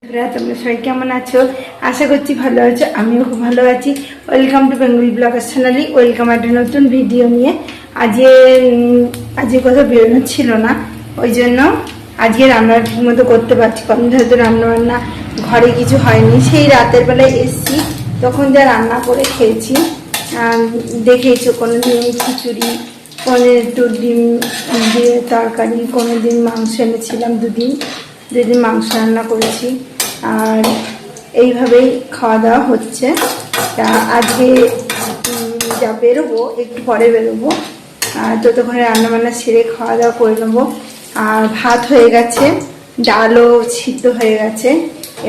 তোমরা সবাই কেমন আছো? আশা করছি ভালো আছো, আমিও খুব ভালো আছি। Welcome to Bengali blogger channel, welcome একটা নতুন ভিডিও নিয়ে। আজকে কোথাও বেরোনো ছিল না, ওই জন্য আজকে রান্না ঠিক মতো করতে পারছি। কদিন ধরে তো রান্না ঘরে কিছু হয়নি, সেই রাতের বেলায় এসছি, তখন যা রান্না করে খেয়েছি। দেখেইছো, কোনোদিন খিচুড়ি, কোনো একটু ডিম দিয়ে তরকারি, কোনোদিন মাংস এনেছিলাম, দুদিন মাংস রান্না করেছি। আর এইভাবেই খাওয়া দাওয়া হচ্ছে। তা আজকে যা বেরোবো, একটু পরে বেরোবো, ততক্ষণে রান্নাবান্না সেরে খাওয়া দাওয়া করে নেবো। আর ভাত হয়ে গেছে, ডালও সিদ্ধ হয়ে গেছে।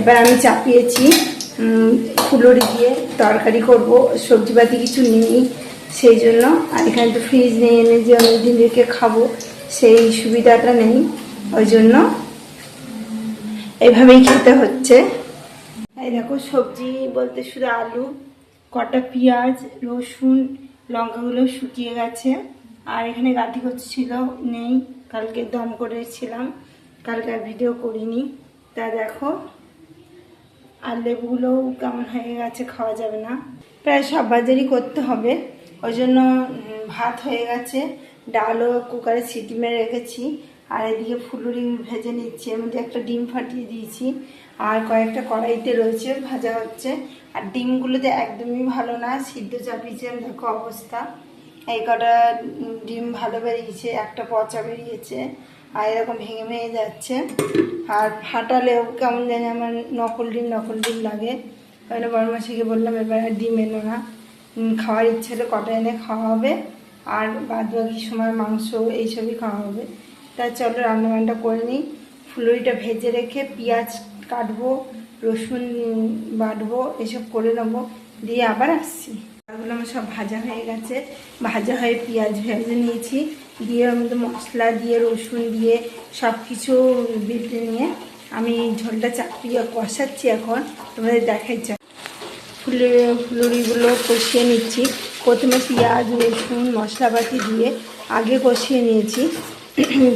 এবার আমি চাপিয়েছি ফুলুরি দিয়ে তরকারি করব, সবজিপাতি কিছু নেই সেই জন্য। আর এখানে তো ফ্রিজ নেই, এনে যে অনেকদিন রেখে খাবো সেই সুবিধাটা নেই, ওই জন্য এইভাবেই খেতে হচ্ছে। এই দেখো, সবজি বলতে শুধু আলু, কটা পেঁয়াজ, রসুন, লঙ্কাগুলো শুকিয়ে গেছে। আর এখানে গাঁটি করছিল নেই, কালকে দম করেছিলাম, কালকে আর ভিডিও করিনি। তা দেখো, আর লেবুগুলোও কেমন হয়ে গেছে, খাওয়া যাবে না। প্রায় সব বাজারই করতে হবে, ওই জন্য ভাত হয়ে গেছে, ডালও কুকারে সিটি মেরে রেখেছি। আর এদিকে ফুলুরি ভেজে নিচ্ছি, এর মধ্যে একটা ডিম ফাটিয়ে দিয়েছি, আর কয়েকটা কড়াইতে রয়েছে, ভাজা হচ্ছে। আর ডিমগুলোতে একদমই ভালো না, সিদ্ধ চাপিয়েছে, দেখো অবস্থা। এই কটা ডিম ভালো বেরিয়েছে, একটা পচা বেরিয়েছে, আর এরকম ভেঙে ভেঙে যাচ্ছে। আর ফাটালেও কেমন জানি আমার নকল ডিম লাগে। তাহলে বড় মাসিকে বললাম এবার আর ডিম এনো না, খাওয়ার ইচ্ছে হলে কটা এনে খাওয়া হবে, আর বাদ বাকি সময় মাংস এইসবই খাওয়া হবে। তা চলো রান্নাবান্না করে নিই। ফুলুরিটা ভেজে রেখে পেঁয়াজ কাটবো, রসুন বাটবো, এসব করে নেবো, দিয়ে আবার আসছি। এগুলো আমার সব ভাজা হয়ে গেছে, ভাজা হয়ে পেঁয়াজ ভেজে নিয়েছি, দিয়ে ওর মধ্যে মশলা দিয়ে রসুন দিয়ে সব কিছু বেটে নিয়ে আমি ঝোলটা চাপিয়ে কষাচ্ছি। এখন তোমাদের দেখাচ্ছি। ফুলুরিগুলো কষিয়ে নিচ্ছি। প্রথমে পেঁয়াজ রসুন মশলাপাতি দিয়ে আগে কষিয়ে নিয়েছি,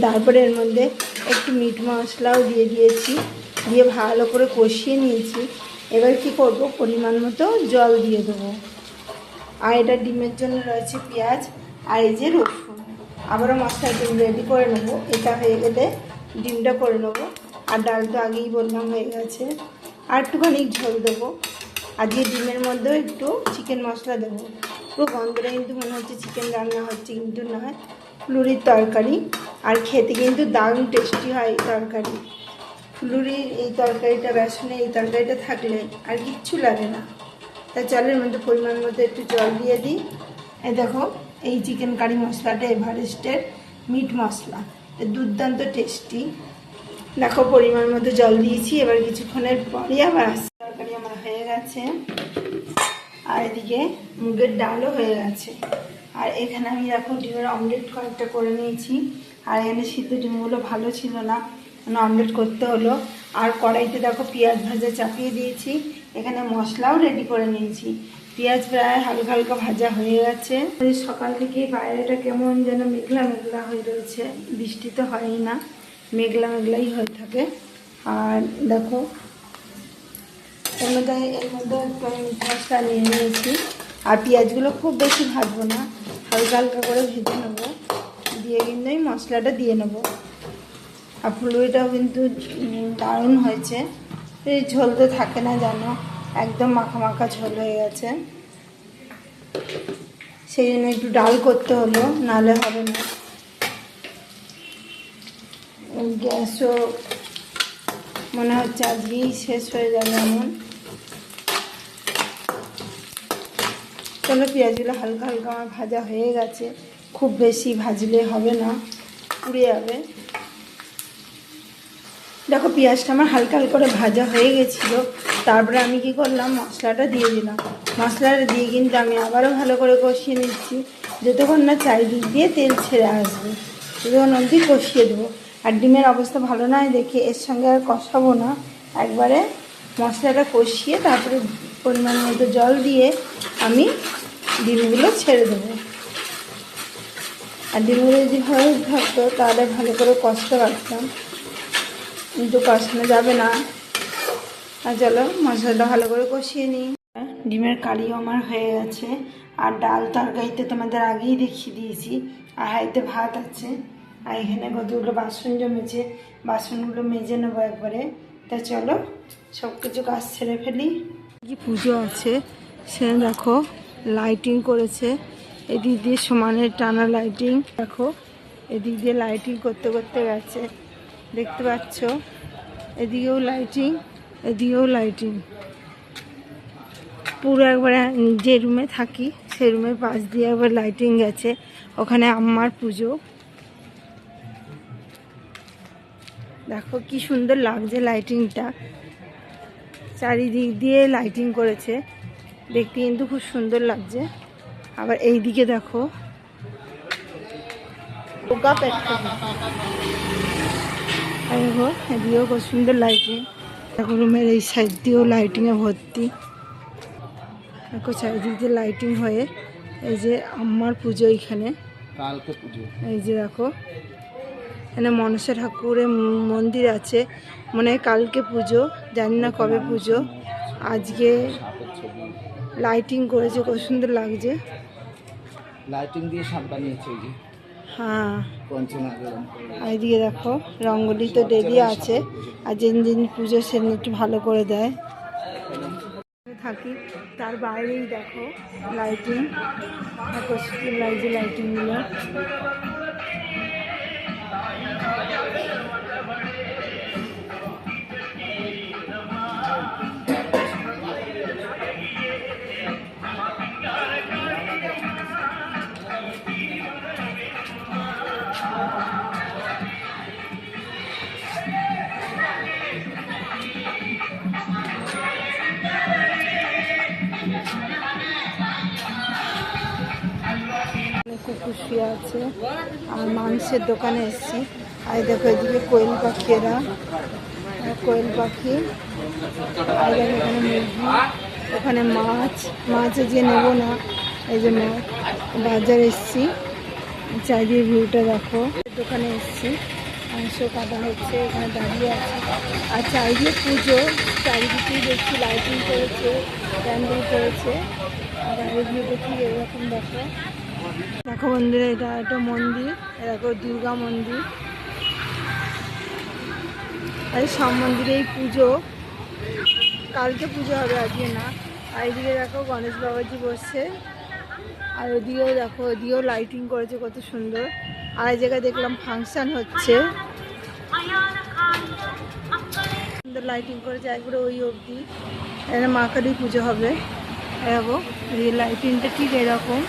তারপরে এর মধ্যে একটু মিট মশলাও দিয়ে দিয়েছি, দিয়ে ভালো করে কষিয়ে নিয়েছি। এবার কি করব, পরিমাণ মতো জল দিয়ে দেবো। আর এটা ডিমের জন্য রয়েছে পেঁয়াজ আর এই যে রসুন। আবারও মশলাটা রেডি করে নেবো, এটা হয়ে গেলে ডিমটা করে নেবো। আর ডাল তো আগেই বললাম হয়ে গেছে। আর একটুখানি ঝোল দেবো, আজকে ডিমের মধ্যেও একটু চিকেন মশলা দেবো। পুরো গন্ধটা কিন্তু মনে হচ্ছে চিকেন রান্না হচ্ছে, কিন্তু নয়, ফুলুরির তরকারি। আর খেতে কিন্তু দারুণ টেস্টি হয় এই তরকারি। ফুলুরির এই তরকারিটা, বেসনে এই তরকারিটা থাকলে আর কিচ্ছু লাগে না। তা জলের মধ্যে পরিমাণ মতো একটু জল দিয়ে দিই। এই দেখো, এই চিকেন কারি মশলাটা এভারেস্টের মিট মশলা, দুর্দান্ত টেস্টি। দেখো পরিমাণ মতো জল দিয়েছি, এবার কিছুক্ষণের পরই আবার আসছে। তরকারি আমার হয়ে গেছে, আর এদিকে মুগের ডালও হয়ে গেছে। আর এখানে আমি দেখো ডিমের অমলেট কয়েকটা করে নিয়েছি। আর এখানে সিদ্ধ ডিমগুলো ভালো ছিল না, মানে অমলেট করতে হলো। আর কড়াইতে দেখো পেঁয়াজ ভাজা চাপিয়ে দিয়েছি, এখানে মশলাও রেডি করে নিয়েছি। পেঁয়াজ প্রায় হালকা হালকা ভাজা হয়ে গেছে। সকাল থেকে বাইরেটা কেমন যেন মেঘলা মেঘলা হয়ে রয়েছে, বৃষ্টি তো হয়ই না, মেঘলা মেঘলাই হয়ে থাকে। আর দেখো এর মধ্যে একটু আমি মিট মশলা নিয়ে নিয়েছি। আর পেঁয়াজগুলো খুব বেশি ভাজবো না, হালকা হালকা করে ভেজে নেবো, দিয়ে কিন্তু আমি মশলাটা দিয়ে নেবো। আর ফুলুরিটাও কিন্তু দারুণ হয়েছে। এই ঝোল তো থাকে না জানো, একদম মাখা মাখা ঝোল হয়ে গেছে, সেই জন্য একটু ডাল করতে হলো, নাহলে হবে না। গ্যাসও মনে হচ্ছে আজকেই শেষ হয়ে যাবে এমন। চলো, পেঁয়াজগুলো হালকা হালকা আমার ভাজা হয়ে গেছে, খুব বেশি ভাজলে হবে না, পুড়ে যাবে। দেখো পেঁয়াজটা আমার হালকা হালকা করে ভাজা হয়ে গেছিলো, তারপরে আমি কি করলাম, মশলাটা দিয়ে দিলাম। মশলাটা দিয়ে কিন্তু আমি আবারও ভালো করে কষিয়ে নিচ্ছি, যতক্ষণ না চারিদিক দিয়ে তেল ছেড়ে আসবে, ততক্ষণ অবধি কষিয়ে দেবো। আর ডিমের অবস্থা ভালো নয় দেখে এর সঙ্গে আর কষাবো না, একবারে মশলাটা কষিয়ে তারপরে পরিমাণ মতো জল দিয়ে আমি ডিমগুলো ছেড়ে দেবো। আর ডিমগুলো যদি ভালো থাকতো তাহলে ভালো করে কষতে পারতাম, কিন্তু কষানো যাবে না, আর চলো মশলাটা ভালো করে কষিয়ে নিই। ডিমের কারিও আমার হয়ে গেছে, আর ডাল তরকারিতে তোমাদের আগেই দেখিয়ে দিয়েছি, আর হাইতে ভাত আছে, আর এখানে কতগুলো বাসন জমেছে, বাসনগুলো মেজে নেবো একবারে। তা চলো সব কিছু কাজ ছেড়ে ফেলি। কি পুজো আছে সে দেখো, লাইটিং করেছে, এদিক দিয়ে সমানের টানা লাইটিং, দেখো এদিক দিয়ে লাইটিং করতে করতে গেছে, দেখতে পাচ্ছ, এদিকেও লাইটিং, এদিকেও লাইটিং, পুরো একবারে যে রুমে থাকি সেই রুমের পাশ দিয়ে একবার লাইটিং গেছে, ওখানে আম্মার পুজো। দেখো কি সুন্দর লাগছে লাইটিংটা, চারিদিক দিয়ে লাইটিং করেছে, দেখতে কিন্তু খুব সুন্দর লাগছে। আবার এই দিকে দেখো দেখো, এদিকেও খুব সুন্দর লাইটিং, দেখো রুমের এই সাইড দিয়েও লাইটিংয়ে ভর্তি, দেখো চারিদিক দিয়ে লাইটিং হয়ে, এই যে আম্মার পুজো এইখানে, কালকে পুজো, এই যে দেখো এখানে মনসা ঠাকুরের মন্দির আছে, মনে হয় কালকে পুজো, জানি না কবে পুজো। আজকে লাইটিং করেছে, খুব সুন্দর লাগছে, লাইটিং দিয়ে সাপ বানিয়েছে এই যে। হ্যাঁ, পঞ্চনাগর আর এদিকে দেখো রঙ্গোলি তো ডেলি আছে, আর যেদিন যেদিন পুজো সেদিন একটু ভালো করে দেয়। থাকি তার বাইরেই দেখো লাইটিং, খুব সুন্দর লাগছে লাইটিংগুলো। কুকুর শুয়ে আছে, আর মাংসের দোকানে এসেছি, আর দেখো এদিকে কোয়েল পাখি, এরা কোয়েল পাখি, আর দেখো এখানে মুরগি, ওখানে মাছ, মাছ যে নেবো না, এই যে মাছ বাজার এসেছি, চারিদিকে ভিউটা দেখো, দোকানে এসেছি, মাংস কাটা হচ্ছে, এখানে দাঁড়িয়ে আছে, আর চারিদিকে পুজো, চারিদিকেই দেখছি লাইটিং করেছে, প্যান্ডেল করেছে, আর বাইরের ভিউটা ঠিক এরকম দেখো। দেখো বন্ধুরা, এটা একটা মন্দির, দেখো দুর্গা মন্দির, আর সব মন্দিরেই পুজো, কালকে পুজো হবে আজকে না। আর এদিকে দেখো গণেশ বাবাজি বসছে, আর ওদিকেও দেখো, ওদিকেও লাইটিং করেছে কত সুন্দর, আর এই জায়গায় দেখলাম ফাংশন হচ্ছে, সুন্দর লাইটিং করেছে একবারে ওই অবধি, এখানে মা কালী পুজো হবে, দেখো এই লাইটিংটা ঠিক এরকম।